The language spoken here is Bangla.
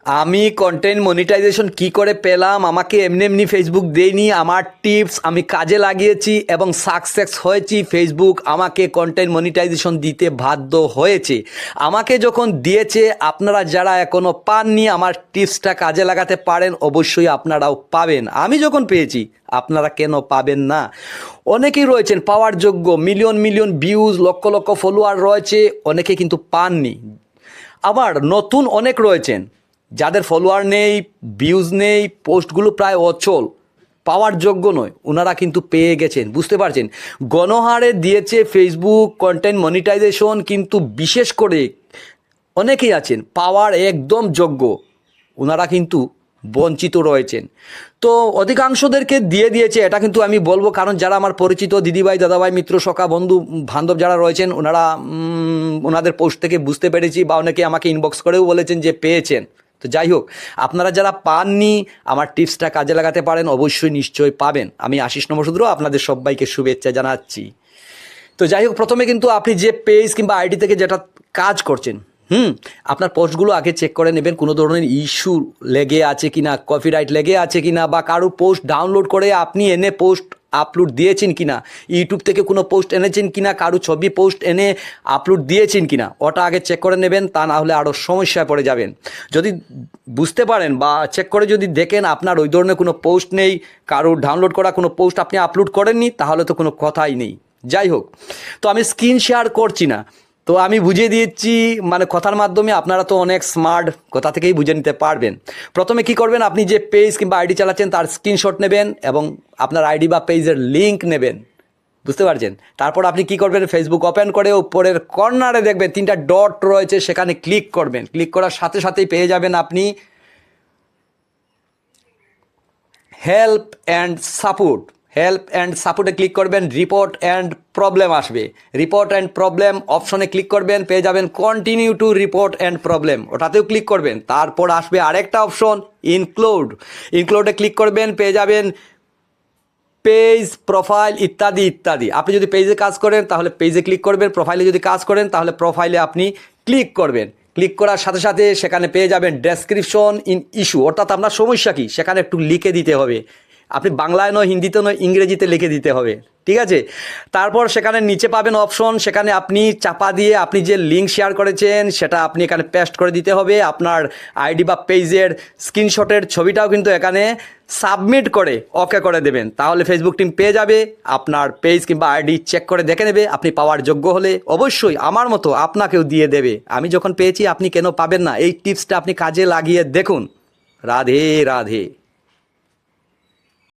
আমি কন্টেন্ট মনিটাইজেশন কি করে পেলাম, আমাকে এমনি এমনি ফেসবুক দেয়নি। আমার টিপস আমি কাজে লাগিয়েছি এবং সাকসেস হয়েছি। ফেসবুক আমাকে কন্টেন্ট মনিটাইজেশন দিতে বাধ্য হয়েছে। আমাকে যখন দিয়েছে, আপনারা যারা এখনও পাননি আমার টিপসটা কাজে লাগাতে পারেন, অবশ্যই আপনারাও পাবেন। আমি যখন পেয়েছি আপনারা কেন পাবেন না? অনেকেই রয়েছেন পাওয়ার যোগ্য, million million views, lakh lakh follower রয়েছে, অনেকে কিন্তু পাননি। আবার নতুন অনেক রয়েছেন যাদের ফলোয়ার নেই, ভিউজ নেই, পোস্টগুলো প্রায় অচল, পাওয়ার যোগ্য নয়, ওনারা কিন্তু পেয়ে গেছেন। বুঝতে পারছেন? গণহারে দিয়েছে ফেসবুক কন্টেন্ট মনিটাইজেশন, কিন্তু বিশেষ করে অনেকেই আছেন পাওয়ার একদম যোগ্য, ওনারা কিন্তু বঞ্চিত রয়েছেন। তো অধিকাংশদেরকে দিয়ে দিয়েছে, এটা কিন্তু আমি বলবো, কারণ যারা আমার পরিচিত দিদিভাই, দাদাভাই, মিত্র, সখা, বন্ধু বান্ধব যারা রয়েছেন, ওনারা ওনাদের পোস্ট থেকে বুঝতে পেরেছি, বা অনেকে আমাকে ইনবক্স করেও বলেছেন যে পেয়েছেন। তো যাই হোক, আপনারা যারা পাননি আমার টিপসটা কাজে লাগাতে পারেন, অবশ্যই নিশ্চয়ই পাবেন। আমি আশিস নমঃশূদ্র আপনাদের সবাইকে শুভেচ্ছা জানাচ্ছি। তো যাই হোক, প্রথমে কিন্তু আপনি যে পেজ কিংবা আইডি থেকে যেটা কাজ করছেন, আপনার পোস্টগুলো আগে চেক করে নেবেন কোনো ধরনের ইস্যু লেগে আছে কিনা, কপিরাইট লেগে আছে কিনা, বা কারো পোস্ট ডাউনলোড করে আপনি এনে পোস্ট আপলোড দিয়েছেন কিনা, ইউটিউব থেকে কোনো পোস্ট এনেছেন কিনা, কারো ছবি পোস্ট এনে আপলোড দিয়েছেন কিনা, ওটা আগে চেক করে নেবেন। তা না হলে আরও সমস্যায় পড়ে যাবেন। যদি বুঝতে পারেন বা চেক করে যদি দেখেন আপনার ওই ধরনের কোনো পোস্ট নেই, কারো ডাউনলোড করা কোনো পোস্ট আপনি আপলোড করেননি, তাহলে তো কোনো কথাই নেই। যাই হোক, তো আমি স্ক্রিন শেয়ার করছি না, তো আমি বুঝিয়ে দিচ্ছি, মানে কথার মাধ্যমে। আপনারা তো অনেক স্মার্ট, কথা থেকেই বুঝে নিতে পারবেন। প্রথমে কি করবেন, আপনি যে পেজ কিংবা আইডি চালাচ্ছেন তার স্ক্রিনশট নেবেন এবং আপনার আইডি বা পেজের লিঙ্ক নেবেন। বুঝতে পারছেন? তারপর আপনি কি করবেন, ফেসবুক ওপেন করে উপরের কর্নারে দেখবেন 3টা ডট রয়েছে, সেখানে ক্লিক করবেন। ক্লিক করার সাথে সাথেই পেয়ে যাবেন আপনি help and support. Help and সাপোর্টে ক্লিক করবেন, রিপোর্ট অ্যান্ড প্রবলেম আসবে। রিপোর্ট অ্যান্ড প্রবলেম অপশনে ক্লিক করবেন, পেয়ে যাবেন continue to report and problem, ওটাতেও ক্লিক করবেন। তারপর আসবে আরেকটা অপশন, ইনক্লুড। ইনক্লুডে ক্লিক করবেন, পেয়ে যাবেন পেজ, প্রোফাইল ইত্যাদি ইত্যাদি। আপনি যদি পেজে কাজ করেন তাহলে পেজে ক্লিক করবেন, প্রোফাইলে যদি কাজ করেন তাহলে প্রোফাইলে আপনি ক্লিক করবেন। ক্লিক করার সাথে সাথে সেখানে পেয়ে যাবেন ডেসক্রিপশন ইন ইস্যু, অর্থাৎ আপনার সমস্যা কী সেখানে একটু লিখে দিতে হবে। আপনি বাংলায় নয়, হিন্দিতে নয়, ইংরেজিতে লিখে দিতে হবে। ঠিক আছে? তারপর সেখানে নিচে পাবেন অপশন, সেখানে আপনি চাপা দিয়ে আপনি যে লিঙ্ক শেয়ার করেছেন সেটা আপনি এখানে পেস্ট করে দিতে হবে। আপনার আইডি বা পেজের স্ক্রিনশটের ছবিটাও কিন্তু এখানে সাবমিট করে ওকে করে দেবেন। তাহলে ফেসবুক টিম পেয়ে যাবে, আপনার পেজ কিংবা আইডি চেক করে দেখে নেবে। আপনি পাওয়ার যোগ্য হলে অবশ্যই আমার মতো আপনাকেও দিয়ে দেবে। আমি যখন পেয়েছি আপনি কেন পাবেন না? এই টিপসটা আপনি কাজে লাগিয়ে দেখুন। রাধে রাধে।